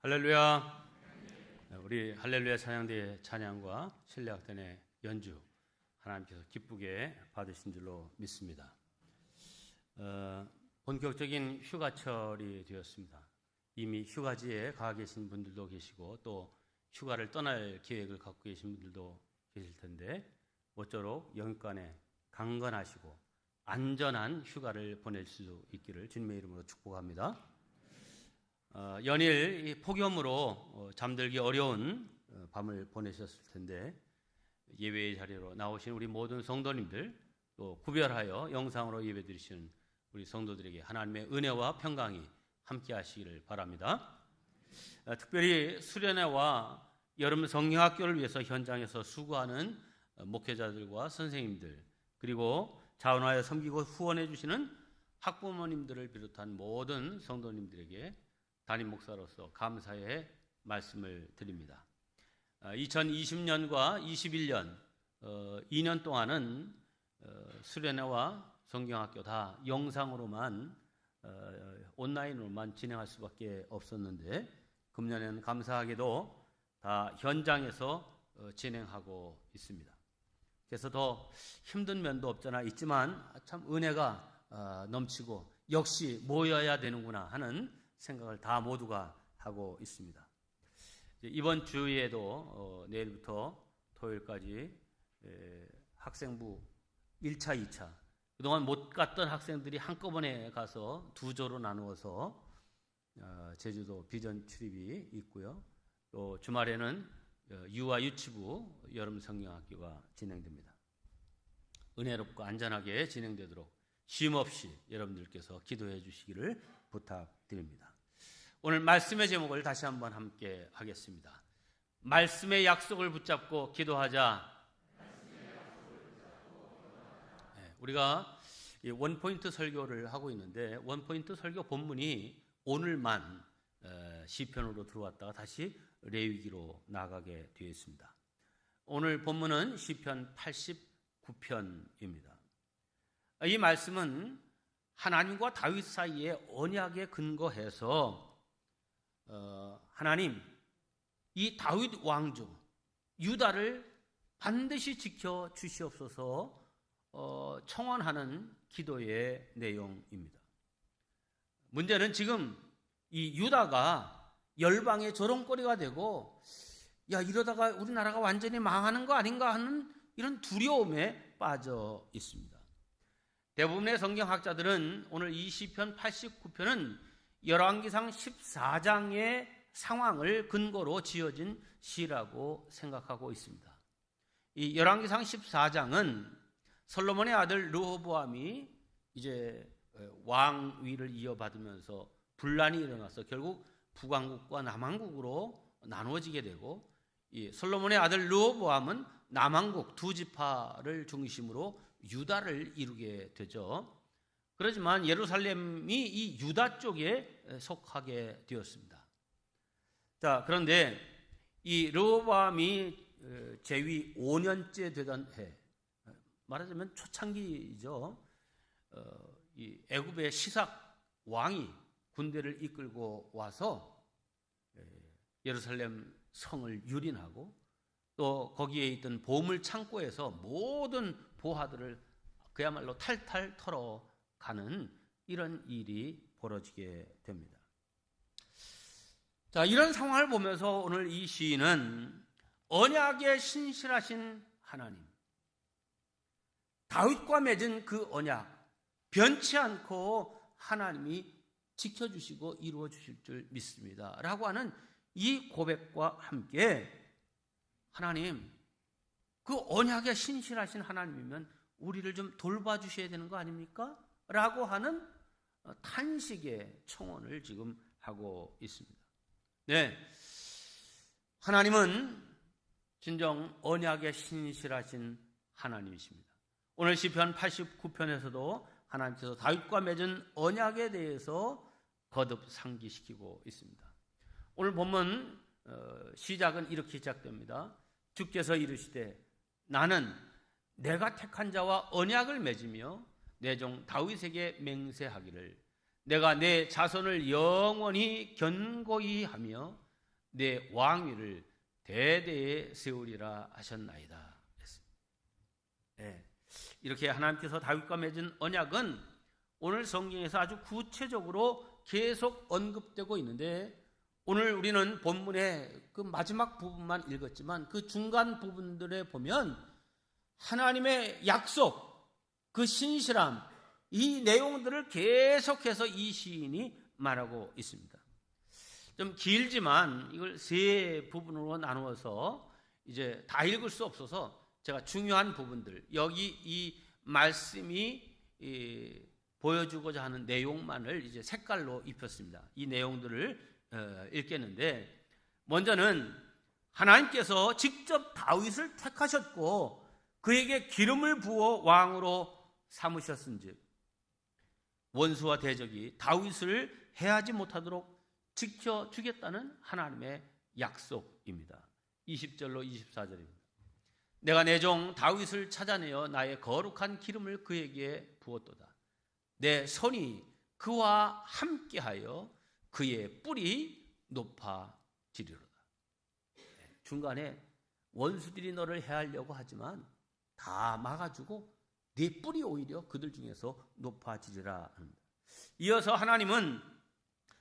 할렐루야. 우리 할렐루야 찬양대의 찬양과 신뢰악단의 연주 하나님께서 기쁘게 받으신 줄로 믿습니다. 본격적인 휴가철이 되었습니다. 이미 휴가지에 가 계신 분들도 계시고 또 휴가를 떠날 계획을 갖고 계신 분들도 계실 텐데 모쪼록 영육간에 강건하시고 안전한 휴가를 보낼 수 있기를 주님의 이름으로 축복합니다. 연일 이 폭염으로 잠들기 어려운 밤을 보내셨을 텐데 예배의 자리로 나오신 우리 모든 성도님들 또 구별하여 영상으로 예배드리시는 우리 성도들에게 하나님의 은혜와 평강이 함께 하시기를 바랍니다. 특별히 수련회와 여름 성경학교를 위해서 현장에서 수고하는 목회자들과 선생님들 그리고 자원하여 섬기고 후원해 주시는 학부모님들을 비롯한 모든 성도님들에게 담임 목사로서 감사의 말씀을 드립니다. 2020년과 21년 2년 동안은 수련회와 성경학교 다 영상으로만 온라인으로만 진행할 수밖에 없었는데 금년에는 감사하게도 다 현장에서 진행하고 있습니다. 그래서 더 힘든 면도 없잖아 있지만 참 은혜가 넘치고 역시 모여야 되는구나 하는 생각을 다 모두가 하고 있습니다. 이번 주에도 내일부터 토요일까지 학생부 1차, 2차 그동안 못 갔던 학생들이 한꺼번에 가서 두 조로 나누어서 제주도 비전 출입이 있고요. 또 주말에는 유아 유치부 여름 성경학교가 진행됩니다. 은혜롭고 안전하게 진행되도록 쉼 없이 여러분들께서 기도해 주시기를 부탁드립니다. 오늘 말씀의 제목을 다시 한번 함께 하겠습니다. 말씀의 약속을 붙잡고 기도하자. 우리가 원포인트 설교를 하고 있는데 원포인트 설교 본문이 오늘만 시편으로 들어왔다가 다시 레위기로 나가게 되어 있습니다. 오늘 본문은 시편 89편입니다. 이 말씀은 하나님과 다윗 사이의 언약에 근거해서 하나님 이 다윗 왕조 유다를 반드시 지켜 주시옵소서 청원하는 기도의 내용입니다. 문제는 지금 이 유다가 열방의 조롱거리가 되고 이러다가 우리나라가 완전히 망하는 거 아닌가 하는 이런 두려움에 빠져 있습니다. 대부분의 성경학자들은 오늘 이 시편 89편은 열왕기상 14장의 상황을 근거로 지어진 시라고 생각하고 있습니다. 이 열왕기상 14장은 솔로몬의 아들 르호보암이 이제 왕위를 이어받으면서 분란이 일어나서 결국 북왕국과 남왕국으로 나누어지게 되고 이 솔로몬의 아들 르호보암은 남왕국 두 지파를 중심으로 유다를 이루게 되죠. 그렇지만 예루살렘이 이 유다 쪽에 속하게 되었습니다. 자, 그런데 이 르호보암이 재위 5년째 되던 해, 말하자면 초창기죠. 이 애굽의 시삭 왕이 군대를 이끌고 와서 예루살렘 성을 유린하고 또 거기에 있던 보물 창고에서 모든 보화들을 그야말로 탈탈 털어가는 이런 일이 벌어지게 됩니다. 자, 이런 상황을 보면서 오늘 이 시인은 언약에 신실하신 하나님, 다윗과 맺은 그 언약 변치 않고 하나님이 지켜주시고 이루어 주실 줄 믿습니다 라고 하는 이 고백과 함께 하나님, 그 언약에 신실하신 하나님이면 우리를 좀 돌봐주셔야 되는 거 아닙니까? 라고 하는 탄식의 청원을 지금 하고 있습니다. 네, 하나님은 진정 언약에 신실하신 하나님이십니다. 오늘 시편 89편에서도 하나님께서 다윗과 맺은 언약에 대해서 거듭 상기시키고 있습니다. 오늘 본문 시작은 이렇게 시작됩니다. 주께서 이르시되 나는 내가 택한 자와 언약을 맺으며 내 종 다윗에게 맹세하기를 내가 내 자손을 영원히 견고히 하며 내 왕위를 대대에 세우리라 하셨나이다. 네. 이렇게 하나님께서 다윗과 맺은 언약은 오늘 성경에서 아주 구체적으로 계속 언급되고 있는데, 오늘 우리는 본문의 그 마지막 부분만 읽었지만 그 중간 부분들에 보면 하나님의 약속, 그 신실함, 이 내용들을 계속해서 이 시인이 말하고 있습니다. 좀 길지만 이걸 세 부분으로 나누어서 이제 다 읽을 수 없어서 제가 중요한 부분들, 여기 이 말씀이 보여주고자 하는 내용만을 이제 색깔로 입혔습니다. 이 내용들을 읽겠는데, 먼저는 하나님께서 직접 다윗을 택하셨고 그에게 기름을 부어 왕으로 삼으셨은즉 원수와 대적이 다윗을 해하지 못하도록 지켜주겠다는 하나님의 약속입니다. 20절로 24절입니다. 내가 내 종 다윗을 찾아내어 나의 거룩한 기름을 그에게 부었도다. 내 손이 그와 함께하여 그의 뿔이 높아지리로다. 중간에 원수들이 너를 해하려고 하지만 다 막아주고 네 뿔이 오히려 그들 중에서 높아지리라 합니다. 이어서 하나님은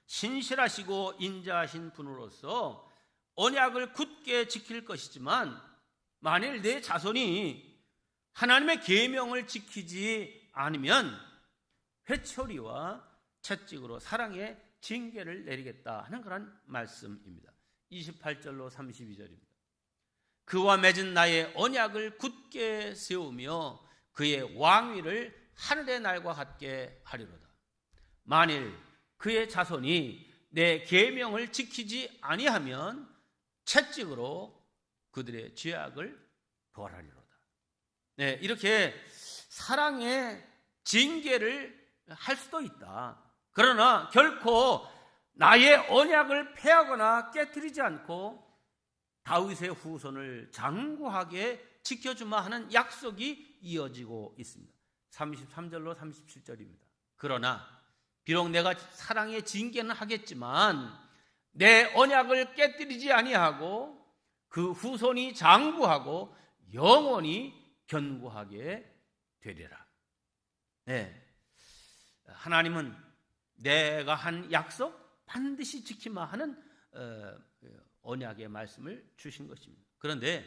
신실하시고 인자하신 분으로서 언약을 굳게 지킬 것이지만, 만일 내 자손이 하나님의 계명을 지키지 않으면 회초리와 채찍으로 사랑의 징계를 내리겠다 하는 그런 말씀입니다. 28절로 32절입니다. 그와 맺은 나의 언약을 굳게 세우며 그의 왕위를 하늘의 날과 같게 하리로다. 만일 그의 자손이 내 계명을 지키지 아니하면 채찍으로 그들의 죄악을 벌하리로다. 네, 이렇게 사랑의 징계를 할 수도 있다. 그러나 결코 나의 언약을 폐하거나 깨뜨리지 않고 다윗의 후손을 장구하게 지켜주마 하는 약속이 이어지고 있습니다. 33절로 37절입니다. 그러나 비록 내가 사랑의 징계는 하겠지만 내 언약을 깨뜨리지 아니하고 그 후손이 장구하고 영원히 견고하게 되리라. 네, 하나님은 내가 한 약속 반드시 지키마 하는 언약의 말씀을 주신 것입니다. 그런데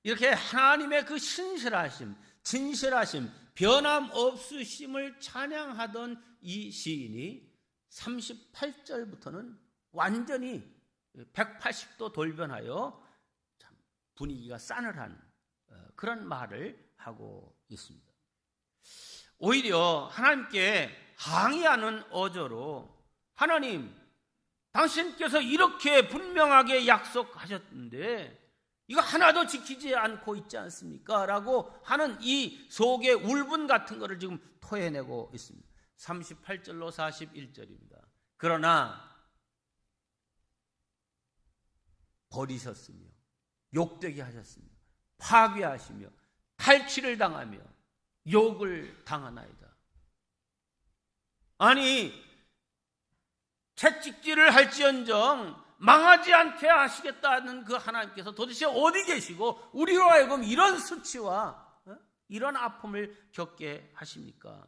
이렇게 하나님의 그 신실하심, 진실하심, 변함없으심을 찬양하던 이 시인이 38절부터는 완전히 180도 돌변하여 분위기가 싸늘한 그런 말을 하고 있습니다. 오히려 하나님께 항의하는 어조로, 하나님, 당신께서 이렇게 분명하게 약속하셨는데 이거 하나도 지키지 않고 있지 않습니까? 라고 하는 이 속의 울분 같은 거를 지금 토해내고 있습니다. 38절로 41절입니다. 그러나 버리셨으며 욕되게 하셨으며 파괴하시며 탈취를 당하며 욕을 당하나이다. 아니, 채찍질을 할지언정 망하지 않게 하시겠다는 그 하나님께서 도대체 어디 계시고 우리로 하여금 이런 수치와 이런 아픔을 겪게 하십니까?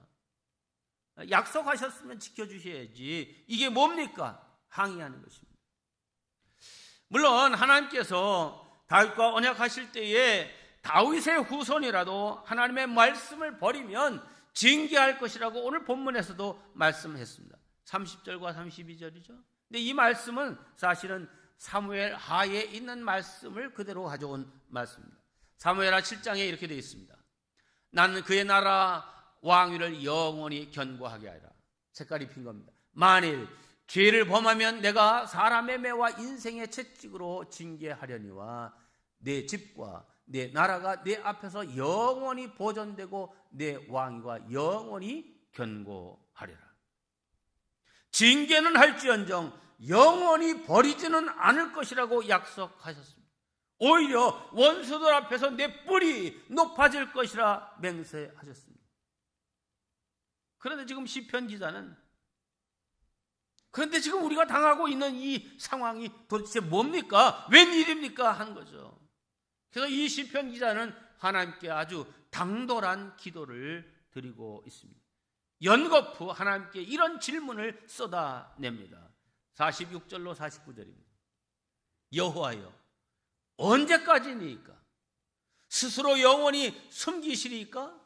약속하셨으면 지켜주셔야지. 이게 뭡니까? 항의하는 것입니다. 물론 하나님께서 다윗과 언약하실 때에 다윗의 후손이라도 하나님의 말씀을 버리면 징계할 것이라고 오늘 본문에서도 말씀했습니다. 30절과 32절이죠. 근데 이 말씀은 사실은 사무엘 하에 있는 말씀을 그대로 가져온 말씀입니다. 사무엘하 7장에 이렇게 되어 있습니다. 나는 그의 나라 왕위를 영원히 견고하게 하리라. 색깔이 핀 겁니다. 만일 죄를 범하면 내가 사람의 매와 인생의 채찍으로 징계하려니와 내 집과 내 나라가 내 앞에서 영원히 보존되고 내 왕위가 영원히 견고하리라. 징계는 할지언정 영원히 버리지는 않을 것이라고 약속하셨습니다. 오히려 원수들 앞에서 내 뿔이 높아질 것이라 맹세하셨습니다. 그런데 지금 시편 기자는 그런데 지금 우리가 당하고 있는 이 상황이 도대체 뭡니까? 웬일입니까? 한 거죠. 그래서 이 시편 기자는 하나님께 아주 당돌한 기도를 드리고 있습니다. 연거푸 하나님께 이런 질문을 쏟아냅니다. 46절로 49절입니다. 여호와여, 언제까지니까? 스스로 영원히 숨기시리까?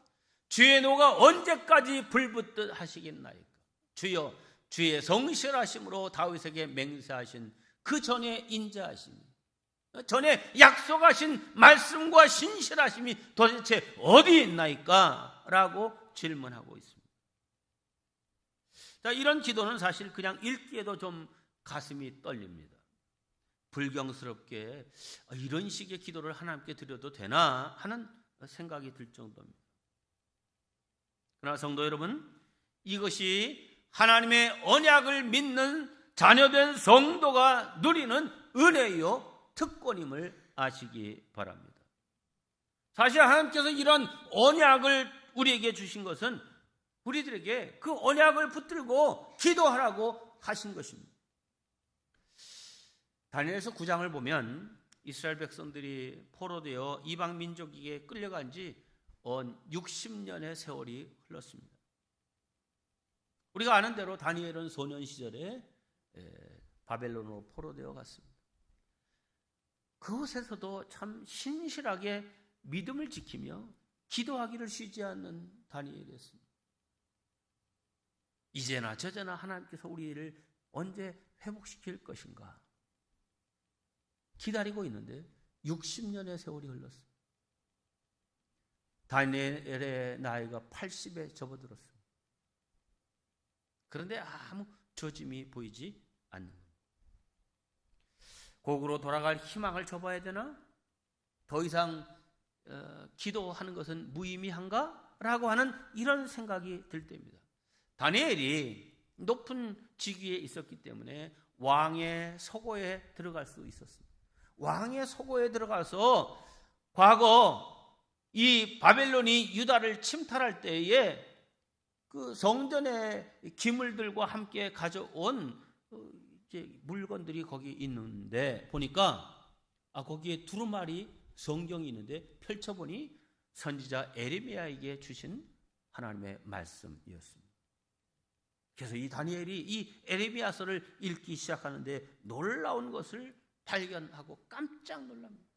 주의 노가 언제까지 불붙듯 하시겠나이까? 주여, 주의 성실하심으로 다윗에게 맹세하신 그 전에 인자하심이, 전에 약속하신 말씀과 신실하심이 도대체 어디 있나이까? 라고 질문하고 있습니다. 자, 이런 기도는 사실 그냥 읽기에도 좀 가슴이 떨립니다. 불경스럽게 이런 식의 기도를 하나님께 드려도 되나 하는 생각이 들 정도입니다. 그러나 성도 여러분, 이것이 하나님의 언약을 믿는 자녀된 성도가 누리는 은혜요 특권임을 아시기 바랍니다. 사실 하나님께서 이런 언약을 우리에게 주신 것은 우리들에게 그 언약을 붙들고 기도하라고 하신 것입니다. 다니엘서 9장을 보면 이스라엘 백성들이 포로되어 이방 민족에게 끌려간 지 60년의 세월이 흘렀습니다. 우리가 아는 대로 다니엘은 소년 시절에 바벨론으로 포로되어 갔습니다. 그곳에서도 참 신실하게 믿음을 지키며 기도하기를 쉬지 않는 다니엘이었습니다. 이제나 저제나 하나님께서 우리를 언제 회복시킬 것인가 기다리고 있는데 60년의 세월이 흘렀습니다. 다니엘의 나이가 80에 접어들었습니다. 그런데 아무 조짐이 보이지 않는 겁니다. 곡으로 돌아갈 희망을 접어야 되나? 더 이상 기도하는 것은 무의미한가? 라고 하는 이런 생각이 들 때입니다. 다니엘이 높은 직위에 있었기 때문에 왕의 서고에 들어갈 수 있었습니다. 왕의 서고에 들어가서 과거 이 바벨론이 유다를 침탈할 때에 그 성전의 기물들과 함께 가져온 물건들이 거기 있는데 보니까 거기에 두루마리 성경이 있는데 펼쳐보니 선지자 에레미야에게 주신 하나님의 말씀이었습니다. 그래서 이 다니엘이 이 에레미야서를 읽기 시작하는데 놀라운 것을 발견하고 깜짝 놀랍니다.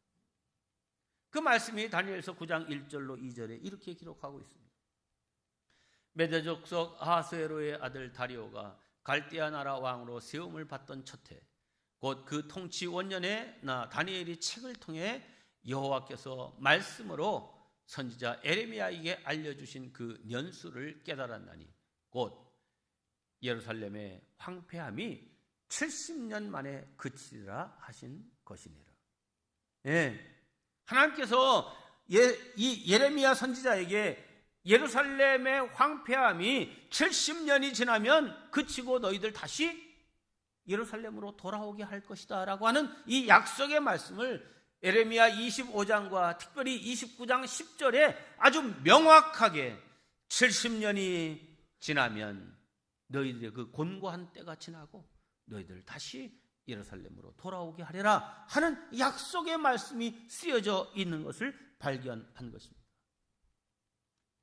그 말씀이 다니엘서 9장 1절로 2절에 이렇게 기록하고 있습니다. 메대 족속 아하스웨로의 아들 다리오가 갈대아 나라 왕으로 세움을 받던 첫해 곧 그 통치 원년에 나 다니엘이 책을 통해 여호와께서 말씀으로 선지자 에레미야에게 알려주신 그 년수를 깨달았나니 곧 예루살렘의 황폐함이 70년 만에 그치리라 하신 것이니라. 하나님께서 이 예레미야 선지자에게 예루살렘의 황폐함이 70년이 지나면 그치고 너희들 다시 예루살렘으로 돌아오게 할 것이다 라고 하는 이 약속의 말씀을 예레미야 25장과 특별히 29장 10절에 아주 명확하게 70년이 지나면 너희들의 그 곤고한 때가 지나고 너희들 다시 예루살렘으로 돌아오게 하리라 하는 약속의 말씀이 쓰여져 있는 것을 발견한 것입니다.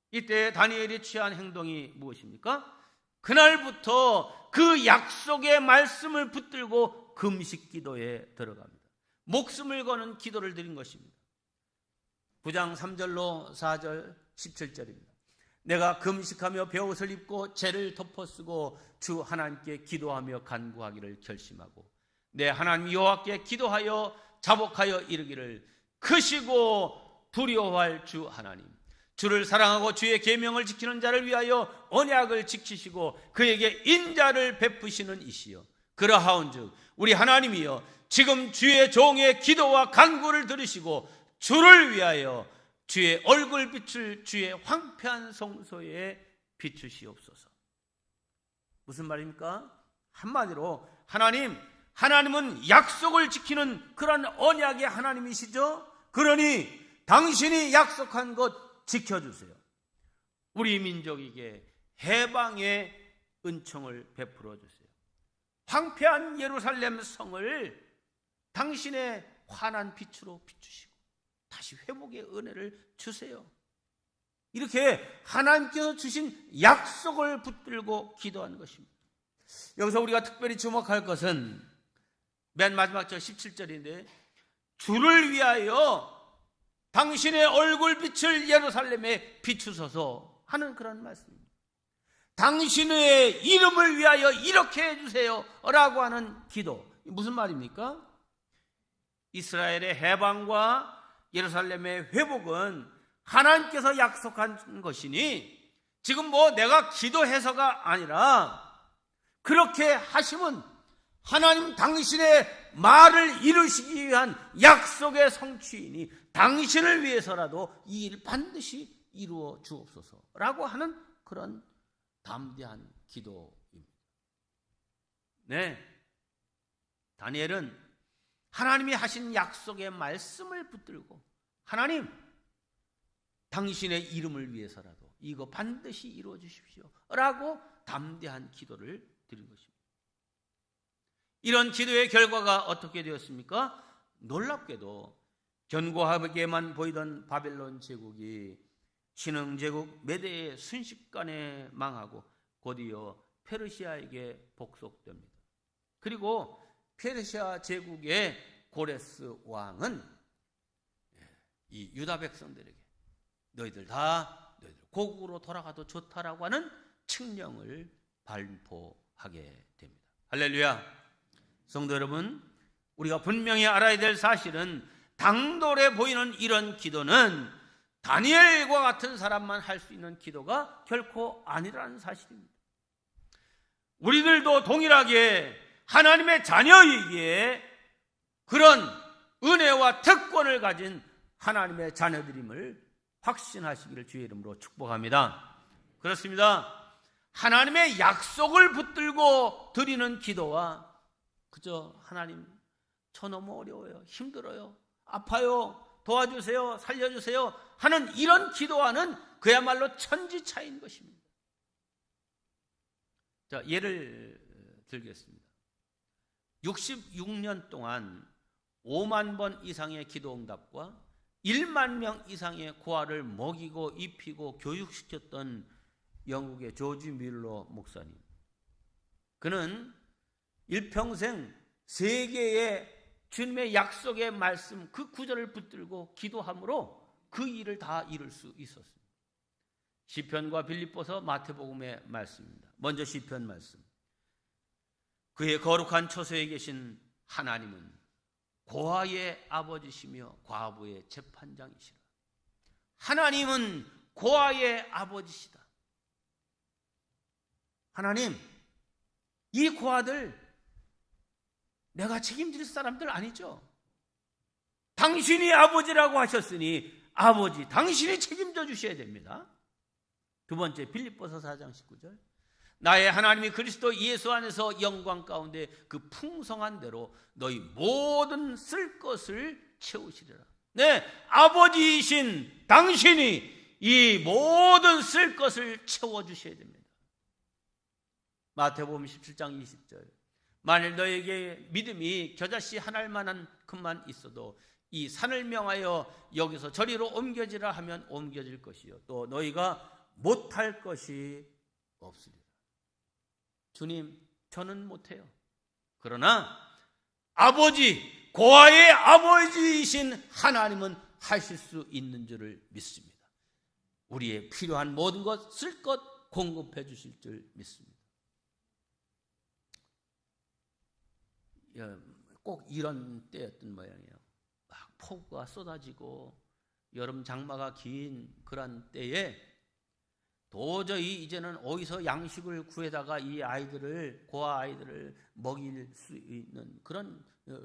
이때 다니엘이 취한 행동이 무엇입니까? 그날부터 그 약속의 말씀을 붙들고 금식 기도에 들어갑니다. 목숨을 거는 기도를 드린 것입니다. 9장 3절로 4절 17절입니다. 내가 금식하며 베옷을 입고 죄를 덮어쓰고 주 하나님께 기도하며 간구하기를 결심하고 내 하나님 여호와께 기도하여 자복하여 이르기를 크시고 두려워할 주 하나님 주를 사랑하고 주의 계명을 지키는 자를 위하여 언약을 지키시고 그에게 인자를 베푸시는 이시여 그러하온즉 우리 하나님이여 지금 주의 종의 기도와 간구를 들으시고 주를 위하여 주의 얼굴빛을 주의 황폐한 성소에 비추시옵소서. 무슨 말입니까? 한마디로 하나님은 약속을 지키는 그런 언약의 하나님이시죠. 그러니 당신이 약속한 것 지켜주세요. 우리 민족에게 해방의 은총을 베풀어 주세요. 황폐한 예루살렘 성을 당신의 환한 빛으로 비추시고 다시 회복의 은혜를 주세요. 이렇게 하나님께서 주신 약속을 붙들고 기도하는 것입니다. 여기서 우리가 특별히 주목할 것은 맨 마지막 절 17절인데, 주를 위하여 당신의 얼굴빛을 예루살렘에 비추소서 하는 그런 말씀입니다. 당신의 이름을 위하여 이렇게 해주세요 라고 하는 기도. 무슨 말입니까? 이스라엘의 해방과 예루살렘의 회복은 하나님께서 약속한 것이니, 지금 내가 기도해서가 아니라 그렇게 하심은 하나님 당신의 말을 이루시기 위한 약속의 성취이니 당신을 위해서라도 이 일 반드시 이루어 주옵소서라고 하는 그런 담대한 기도입니다. 네, 다니엘은 하나님이 하신 약속의 말씀을 붙들고, 하나님 당신의 이름을 위해서라도 이거 반드시 이루어 주십시오 라고 담대한 기도를 드린 것입니다. 이런 기도의 결과가 어떻게 되었습니까? 놀랍게도 견고하게만 보이던 바벨론 제국이 신흥 제국 메대의 순식간에 망하고 곧이어 페르시아에게 복속됩니다. 그리고 페르시아 제국의 고레스 왕은 이 유다 백성들에게 너희들 고국으로 돌아가도 좋다라고 하는 칙령을 발표하게 됩니다. 할렐루야. 성도 여러분, 우리가 분명히 알아야 될 사실은 당돌해 보이는 이런 기도는 다니엘과 같은 사람만 할 수 있는 기도가 결코 아니라는 사실입니다. 우리들도 동일하게 하나님의 자녀이기에 그런 은혜와 특권을 가진 하나님의 자녀들임을 확신하시기를 주의 이름으로 축복합니다. 그렇습니다. 하나님의 약속을 붙들고 드리는 기도와 그저 하나님 저 너무 어려워요, 힘들어요, 아파요, 도와주세요, 살려주세요 하는 이런 기도와는 그야말로 천지차이인 것입니다. 자, 예를 들겠습니다. 66년 동안 5만 번 이상의 기도응답과 1만 명 이상의 고아를 먹이고 입히고 교육시켰던 영국의 조지 뮬러 목사님. 그는 일평생 세계의 주님의 약속의 말씀 그 구절을 붙들고 기도함으로 그 일을 다 이룰 수 있었습니다. 시편과 빌립보서 마태복음의 말씀입니다. 먼저 시편 말씀. 그의 거룩한 처소에 계신 하나님은 고아의 아버지시며 과부의 재판장이시라. 하나님은 고아의 아버지시다. 하나님, 이 고아들 내가 책임질 사람들 아니죠. 당신이 아버지라고 하셨으니 아버지 당신이 책임져 주셔야 됩니다. 두 번째, 빌립보서 4장 19절. 나의 하나님이 그리스도 예수 안에서 영광 가운데 그 풍성한 대로 너희 모든 쓸 것을 채우시리라. 네, 아버지이신 당신이 이 모든 쓸 것을 채워주셔야 됩니다. 마태복음 17장 20절. 만일 너에게 믿음이 겨자씨 한 알만한 큼만 있어도 이 산을 명하여 여기서 저리로 옮겨지라 하면 옮겨질 것이요 또 너희가 못할 것이 없으리라. 주님, 저는 못해요. 그러나 아버지, 고아의 아버지이신 하나님은 하실 수 있는 줄을 믿습니다. 우리의 필요한 모든 것, 쓸 것 공급해 주실 줄 믿습니다. 꼭 이런 때였던 모양이에요. 막 폭우가 쏟아지고 여름 장마가 긴 그런 때에 도저히 이제는 어디서 양식을 구해다가 이 아이들을, 고아 아이들을 먹일 수 있는 그런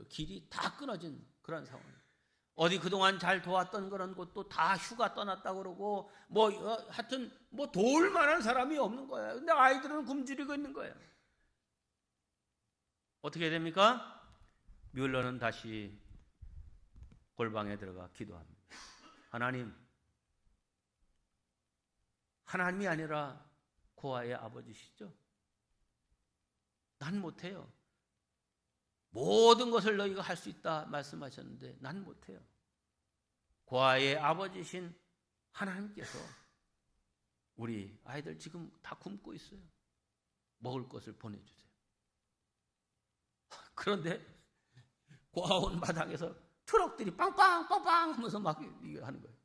길이 다 끊어진 그런 상황이에요. 어디 그동안 잘 도왔던 그런 곳도 다 휴가 떠났다 그러고 하여튼 도울 만한 사람이 없는 거예요. 근데 아이들은 굶주리고 있는 거예요. 어떻게 됩니까? 뮬러는 다시 골방에 들어가 기도합니다. 하나님이 아니라 고아의 아버지시죠? 난 못해요. 모든 것을 너희가 할 수 있다 말씀하셨는데 난 못해요. 고아의 아버지신 하나님께서 우리 아이들 지금 다 굶고 있어요. 먹을 것을 보내주세요. 그런데 고아원 마당에서 트럭들이 빵빵 빵빵 하면서 막 이거 하는 거예요.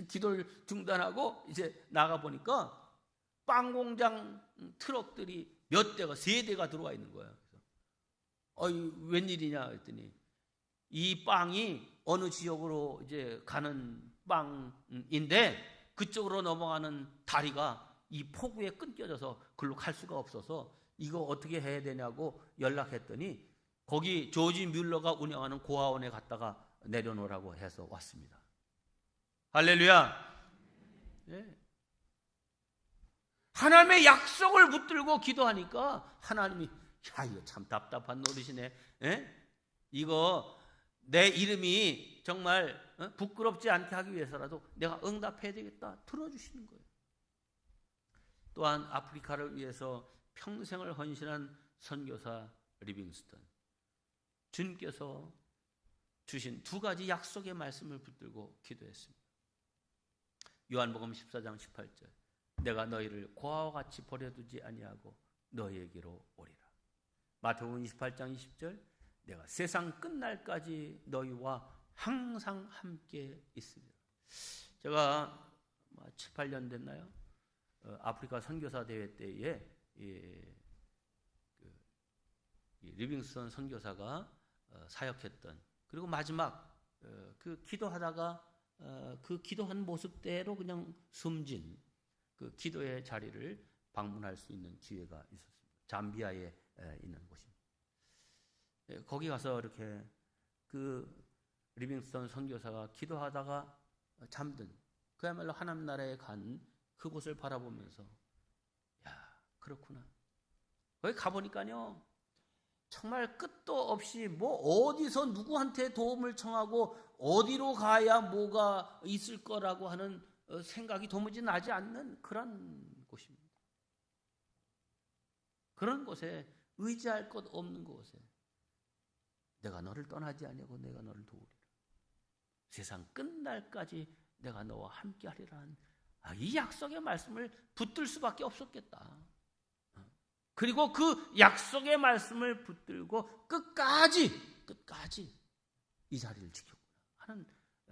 기도를 중단하고 이제 나가 보니까 빵 공장 트럭들이 몇 대가, 3대가 들어와 있는 거예요. 웬일이냐 했더니 이 빵이 어느 지역으로 이제 가는 빵인데 그쪽으로 넘어가는 다리가 이 폭우에 끊겨져서 글로 갈 수가 없어서 이거 어떻게 해야 되냐고 연락했더니 거기 조지 뮬러가 운영하는 고아원에 갔다가 내려놓으라고 해서 왔습니다. 할렐루야. 네. 하나님의 약속을 붙들고 기도하니까 하나님이 이거 참 답답한 노릇이네. 이거 내 이름이 정말 부끄럽지 않게 하기 위해서라도 내가 응답해야 되겠다. 들어주시는 거예요. 또한 아프리카를 위해서 평생을 헌신한 선교사 리빙스턴, 주님께서 주신 2가지 약속의 말씀을 붙들고 기도했습니다. 요한복음 14장 18절, 내가 너희를 고아와 같이 버려두지 아니하고 너희에게로 오리라. 마태복음 28장 20절, 내가 세상 끝날까지 너희와 항상 함께 있으리라. 제가 7, 8년 됐나요? 아프리카 선교사 대회 때에 리빙스턴 선교사가 사역했던, 그리고 마지막 그 기도하다가 그 기도한 모습대로 그냥 숨진 그 기도의 자리를 방문할 수 있는 기회가 있었습니다. 잠비아에 있는 곳입니다. 거기 가서 이렇게 그 리빙스턴 선교사가 기도하다가 잠든, 그야말로 하나님 나라에 간 그곳을 바라보면서 야, 그렇구나. 거기 가보니까요, 정말 끝도 없이 뭐 어디서 누구한테 도움을 청하고 어디로 가야 뭐가 있을 거라고 하는 생각이 도무지 나지 않는 그런 곳입니다. 그런 곳에 의지할 것 없는 곳에 내가 너를 떠나지 아니하고 내가 너를 도우리라. 세상 끝날까지 내가 너와 함께하리라. 이 약속의 말씀을 붙들 수밖에 없었겠다. 그리고 그 약속의 말씀을 붙들고 끝까지 이 자리를 지켰구나 하는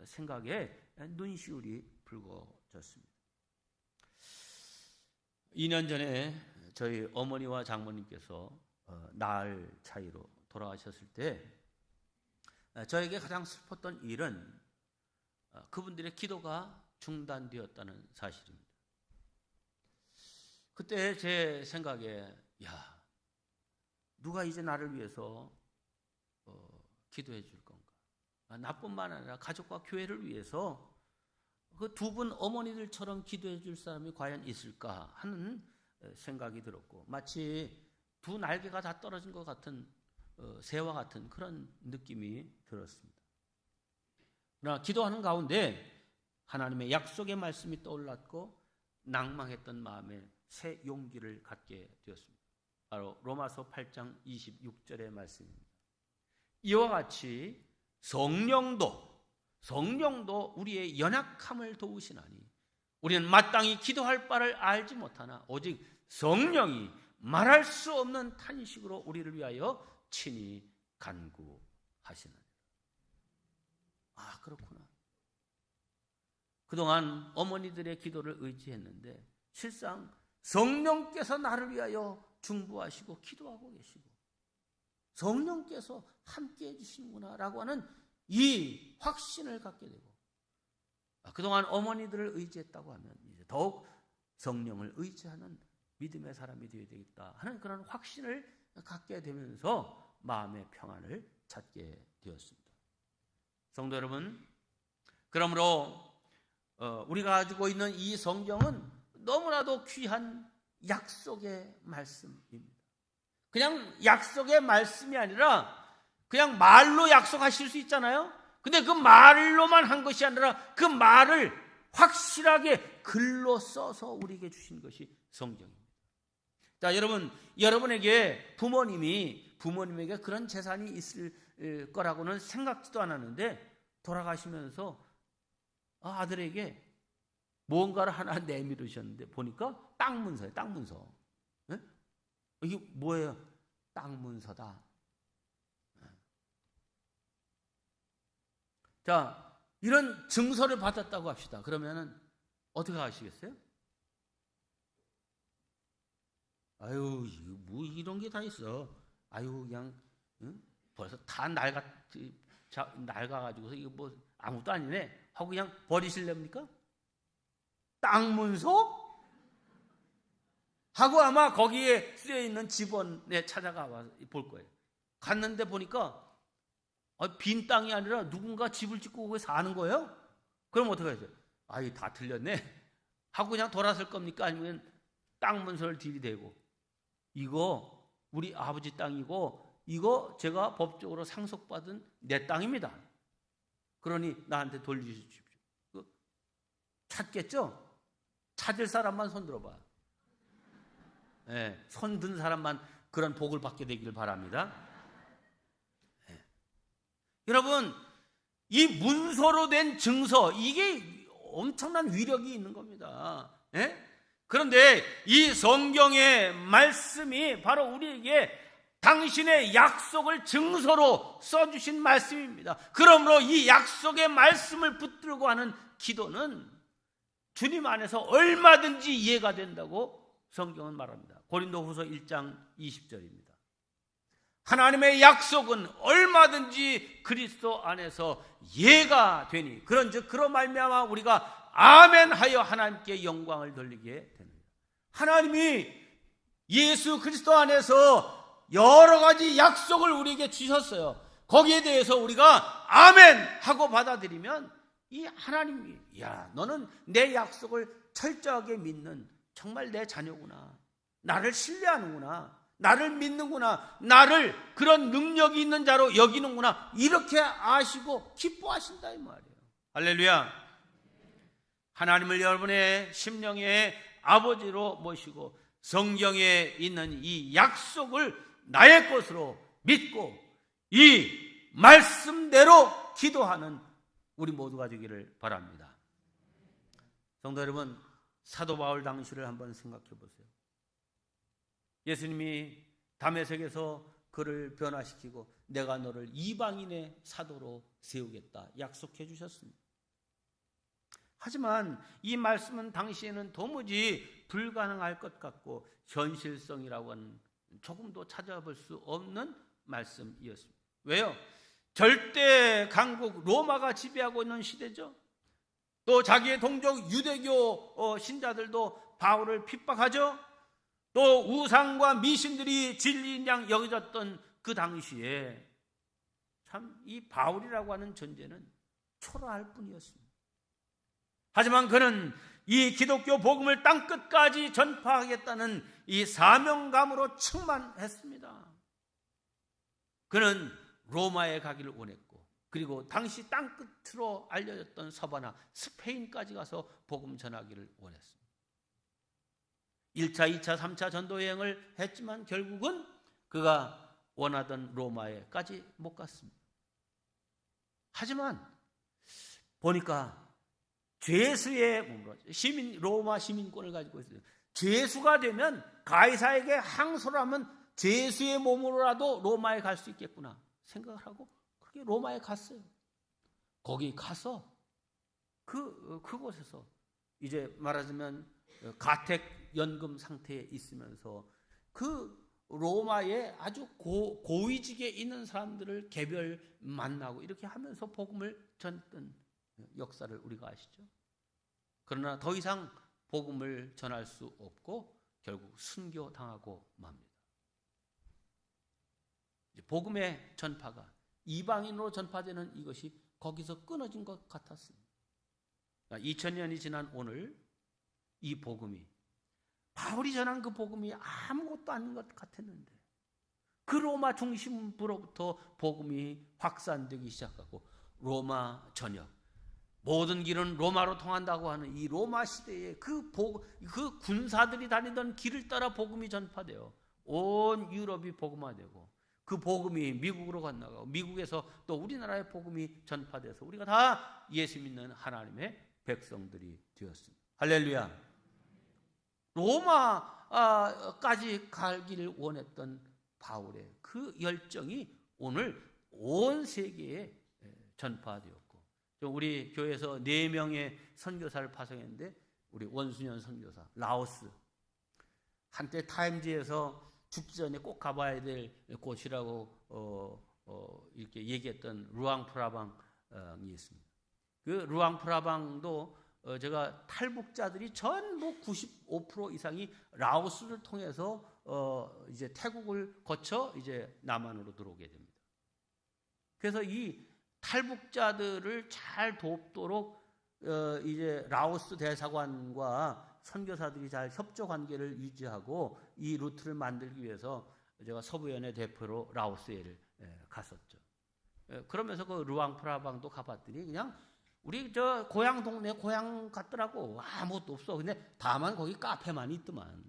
생각에 눈시울이 붉어졌습니다. 2년 전에 저희 어머니와 장모님께서 나흘 차이로 돌아가셨을 때 저에게 가장 슬펐던 일은 그분들의 기도가 중단되었다는 사실입니다. 그때 제 생각에 야, 누가 이제 나를 위해서 기도해 줄 건가? 나뿐만 아니라 가족과 교회를 위해서 그 2분 어머니들처럼 기도해 줄 사람이 과연 있을까 하는 생각이 들었고, 마치 2 날개가 다 떨어진 것 같은 새와 같은 그런 느낌이 들었습니다. 그러나 기도하는 가운데 하나님의 약속의 말씀이 떠올랐고 낭망했던 마음에 새 용기를 갖게 되었습니다. 바로 로마서 8장 26절의 말씀입니다. 이와 같이 성령도 우리의 연약함을 도우시나니 우리는 마땅히 기도할 바를 알지 못하나 오직 성령이 말할 수 없는 탄식으로 우리를 위하여 친히 간구하시나니. 그렇구나. 그동안 어머니들의 기도를 의지했는데 실상 성령께서 나를 위하여 중보하시고 기도하고 계시고 성령께서 함께해 주시는구나 라고 하는 이 확신을 갖게 되고, 그동안 어머니들을 의지했다고 하면 이제 더욱 성령을 의지하는 믿음의 사람이 되어야 되겠다 하는 그런 확신을 갖게 되면서 마음의 평안을 찾게 되었습니다. 성도 여러분, 그러므로 우리가 가지고 있는 이 성경은 너무나도 귀한 약속의 말씀입니다. 그냥 약속의 말씀이 아니라 그냥 말로 약속하실 수 있잖아요. 근데 그 말로만 한 것이 아니라 그 말을 확실하게 글로 써서 우리에게 주신 것이 성경입니다. 자, 여러분, 여러분에게 부모님이 부모님에게 그런 재산이 있을 거라고는 생각지도 않았는데 돌아가시면서 아들에게 뭔가를 하나 내밀으셨는데 보니까 땅 문서예요. 땅 문서. 네? 이게 뭐예요? 땅 문서다. 자, 이런 증서를 받았다고 합시다. 그러면은 어떻게 하시겠어요? 아유, 뭐 이런 게 다 있어. 아유, 그냥 벌써 다 낡아가지고서 이거 뭐 아무것도 아니네 하고 그냥 버리실랍니까? 땅 문서? 하고 아마 거기에 쓰여 있는 집원에 찾아가 볼 거예요. 갔는데 보니까 빈 땅이 아니라 누군가 집을 짓고 거기 사는 거예요? 그럼 어떻게 해야 돼요? 아이, 다 틀렸네 하고 그냥 돌아설 겁니까? 아니면 땅 문서를 들이대고 이거 우리 아버지 땅이고 이거 제가 법적으로 상속받은 내 땅입니다. 그러니 나한테 돌려주십시오. 찾겠죠? 찾을 사람만 손 들어봐. 네, 손 든 사람만 그런 복을 받게 되기를 바랍니다. 네. 여러분, 이 문서로 된 증서, 이게 엄청난 위력이 있는 겁니다. 네? 그런데 이 성경의 말씀이 바로 우리에게 당신의 약속을 증서로 써주신 말씀입니다. 그러므로 이 약속의 말씀을 붙들고 하는 기도는 주님 안에서 얼마든지 이해가 된다고 성경은 말합니다. 고린도후서 1장 20절입니다. 하나님의 약속은 얼마든지 그리스도 안에서 이해가 되니 그런즉 그로 말미암아 우리가 아멘하여 하나님께 영광을 돌리게 됩니다. 하나님이 예수 그리스도 안에서 여러 가지 약속을 우리에게 주셨어요. 거기에 대해서 우리가 아멘 하고 받아들이면 이 하나님이 너는 내 약속을 철저하게 믿는 정말 내 자녀구나. 나를 신뢰하는구나. 나를 믿는구나. 나를 그런 능력이 있는 자로 여기는구나. 이렇게 아시고 기뻐하신다 이 말이에요. 할렐루야. 하나님을 여러분의 심령의 아버지로 모시고 성경에 있는 이 약속을 나의 것으로 믿고 이 말씀대로 기도하는 우리 모두가 되기를 바랍니다. 성도 여러분, 사도 바울 당시를 한번 생각해 보세요. 예수님이 다메섹에서 그를 변화시키고 내가 너를 이방인의 사도로 세우겠다 약속해 주셨습니다. 하지만 이 말씀은 당시에는 도무지 불가능할 것 같고 현실성이라고는 조금도 찾아볼 수 없는 말씀이었습니다. 왜요? 절대 강국 로마가 지배하고 있는 시대죠. 또 자기의 동족 유대교 신자들도 바울을 핍박하죠. 또 우상과 미신들이 진리인 양 여겨졌던 그 당시에 참 이 바울이라고 하는 존재는 초라할 뿐이었습니다. 하지만 그는 이 기독교 복음을 땅끝까지 전파하겠다는 이 사명감으로 충만했습니다. 그는 로마에 가기를 원했고 그리고 당시 땅끝으로 알려졌던 서바나 스페인까지 가서 복음 전하기를 원했습니다. 1차, 2차, 3차 전도 여행을 했지만 결국은 그가 원하던 로마에까지 못 갔습니다. 하지만 보니까 죄수의 몸으로 로마 시민권을 가지고 있어요. 죄수가 되면 가이사에게 항소를 하면 죄수의 몸으로라도 로마에 갈 수 있겠구나 생각을 하고 그렇게 로마에 갔어요. 거기 가서 그곳에서 이제 말하자면 가택 연금 상태에 있으면서 그 로마에 아주 고위직에 있는 사람들을 개별 만나고 이렇게 하면서 복음을 전했던 역사를 우리가 아시죠? 그러나 더 이상 복음을 전할 수 없고 결국 순교당하고 맙니다. 복음의 전파가 이방인으로 전파되는 이것이 거기서 끊어진 것 같았습니다. 2000년이 지난 오늘 이 복음이 바울이 전한 그 복음이 아무것도 아닌 것 같았는데 그 로마 중심부로부터 복음이 확산되기 시작하고 로마 전역 모든 길은 로마로 통한다고 하는 이 로마 시대에 그 군사들이 다니던 길을 따라 복음이 전파되어 온 유럽이 복음화되고 그 복음이 미국으로 건너가고 미국에서 또 우리나라의 복음이 전파돼서 우리가 다 예수 믿는 하나님의 백성들이 되었습니다. 할렐루야. 로마까지 가기를 원했던 바울의 그 열정이 오늘 온 세계에 전파되었고, 우리 교회에서 4명의 선교사를 파송했는데 우리 원순현 선교사, 라오스, 한때 타임지에서 죽기 전에 꼭 가봐야 될 곳이라고 이렇게 얘기했던 루앙프라방이 있습니다. 그 루앙프라방도 제가 탈북자들이 전부 95% 이상이 라오스를 통해서 이제 태국을 거쳐 이제 남한으로 들어오게 됩니다. 그래서 이 탈북자들을 잘 돕도록 이제 라오스 대사관과 선교사들이 잘 협조 관계를 유지하고 이 루트를 만들기 위해서 제가 서부연회 대표로 라오스에를 갔었죠. 그러면서 그 루앙프라방도 가봤더니 그냥 우리 저 고향 동네 고향 같더라고. 아무것도 없어. 근데 다만 거기 카페만 있더만.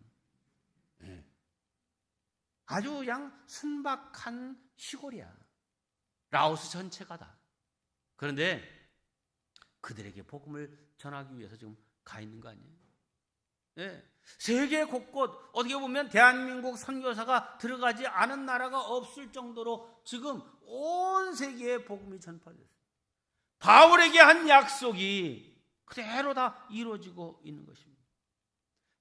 아주 그냥 순박한 시골이야. 라오스 전체가 다. 그런데 그들에게 복음을 전하기 위해서 지금 가 있는 거 아니에요? 네. 세계 곳곳 어떻게 보면 대한민국 선교사가 들어가지 않은 나라가 없을 정도로 지금 온 세계에 복음이 전파됐어요. 바울에게 한 약속이 그대로 다 이루어지고 있는 것입니다.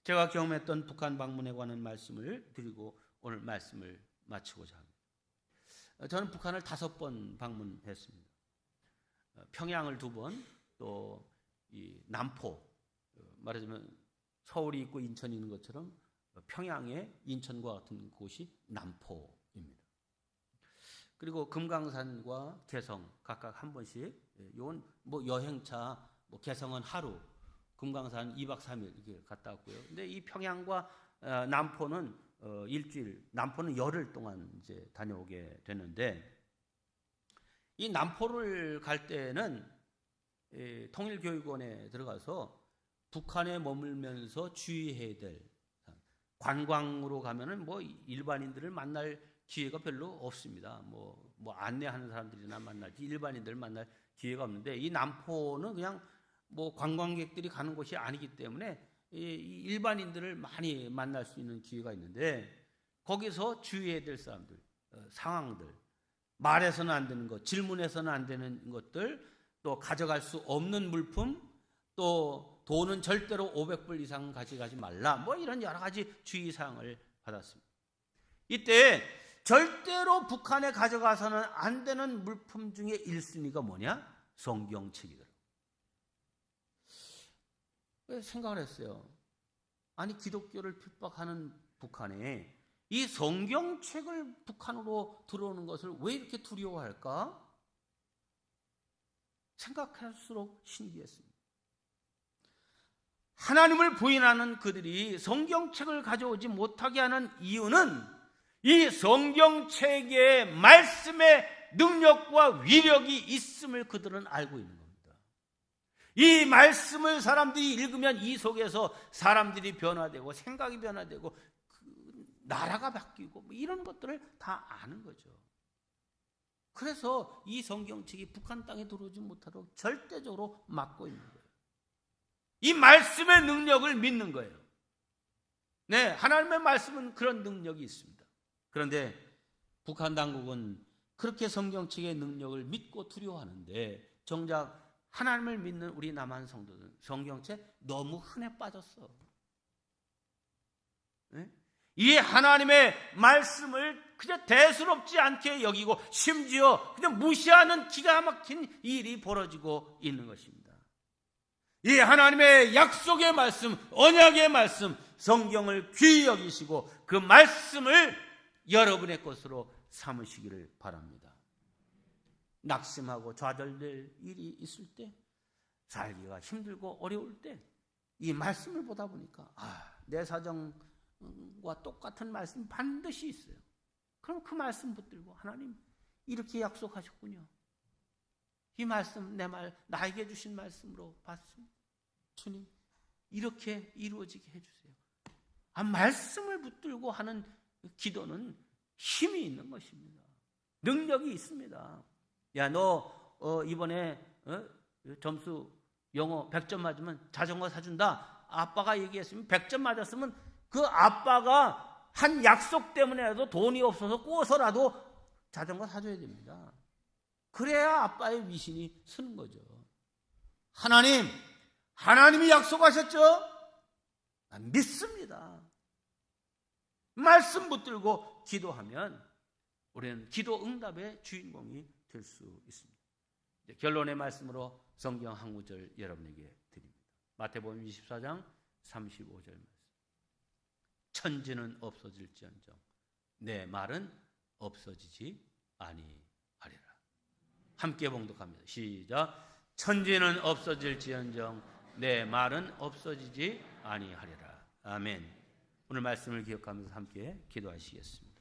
제가 경험했던 북한 방문에 관한 말씀을 드리고 오늘 말씀을 마치고자 합니다. 저는 북한을 5번 방문했습니다. 평양을 2번, 또 이 남포, 말하자면 서울이 있고 인천이 있는 것처럼 평양의 인천과 같은 곳이 남포입니다. 그리고 금강산과 개성 각각 한 번씩, 이건 뭐 여행차, 뭐 개성은 하루, 금강산 2박 3일 이렇게 갔다 왔고요. 근데 이 평양과 남포는 일주일, 남포는 열흘 동안 이제 다녀오게 됐는데, 이 남포를 갈 때는 통일교육원에 들어가서 북한에 머물면서 주의해야 될, 관광으로 가면은 뭐 일반인들을 만날 기회가 별로 없습니다. 뭐 안내하는 사람들이나 만나지 일반인들 만날 기회가 없는데, 이 남포는 그냥 뭐 관광객들이 가는 곳이 아니기 때문에 일반인들을 많이 만날 수 있는 기회가 있는데, 거기서 주의해야 될 사람들, 상황들, 말해서는 안 되는 것, 질문해서는 안 되는 것들, 또 가져갈 수 없는 물품, 또 돈은 절대로 500불 이상 가져가지 말라, 뭐 이런 여러 가지 주의사항을 받았습니다. 이때 절대로 북한에 가져가서는 안 되는 물품 중에 1순위가 뭐냐? 성경책이더라고요. 생각을 했어요. 아니, 기독교를 핍박하는 북한에 이 성경책을 북한으로 들어오는 것을 왜 이렇게 두려워할까? 생각할수록 신기했습니다. 하나님을 부인하는 그들이 성경책을 가져오지 못하게 하는 이유는 이 성경책의 말씀의 능력과 위력이 있음을 그들은 알고 있는 겁니다. 이 말씀을 사람들이 읽으면 이 속에서 사람들이 변화되고 생각이 변화되고 나라가 바뀌고 뭐 이런 것들을 다 아는 거죠. 그래서 이 성경책이 북한 땅에 들어오지 못하도록 절대적으로 막고 있는 거예요. 이 말씀의 능력을 믿는 거예요. 네, 하나님의 말씀은 그런 능력이 있습니다. 그런데 북한 당국은 그렇게 성경책의 능력을 믿고 두려워하는데, 정작 하나님을 믿는 우리 남한 성도들은 성경책 너무 흔해 빠졌어. 네? 이 하나님의 말씀을 그저 대수롭지 않게 여기고 심지어 그냥 무시하는 기가 막힌 일이 벌어지고 있는 것입니다. 이 하나님의 약속의 말씀, 언약의 말씀, 성경을 귀히 여기시고 그 말씀을 여러분의 것으로 삼으시기를 바랍니다. 낙심하고 좌절될 일이 있을 때, 살기가 힘들고 어려울 때 이 말씀을 보다 보니까 내 사정과 똑같은 말씀 반드시 있어요. 그럼 그 말씀 붙들고, 하나님 이렇게 약속하셨군요. 이 말씀 나에게 주신 말씀으로 봤습니다. 주님 이렇게 이루어지게 해주세요. 말씀을 붙들고 하는 기도는 힘이 있는 것입니다. 능력이 있습니다. 야, 너 이번에 점수 영어 100점 맞으면 자전거 사준다. 아빠가 얘기했으면 100점 맞았으면 그 아빠가 한 약속 때문에라도 돈이 없어서 꼬서라도 자전거 사줘야 됩니다. 그래야 아빠의 위신이 서는 거죠. 하나님이 약속하셨죠? 난 믿습니다. 말씀 붙들고 기도하면 우리는 기도 응답의 주인공이 될 수 있습니다. 이제 결론의 말씀으로 성경 한 구절 여러분에게 드립니다. 마태복음 24장 35절 말씀. 천지는 없어질지언정 내 말은 없어지지 아니하리라. 함께 봉독합니다. 시작. 천지는 없어질지언정 내 말은 없어지지 아니하리라. 아멘. 오늘 말씀을 기억하면서 함께 기도하시겠습니다.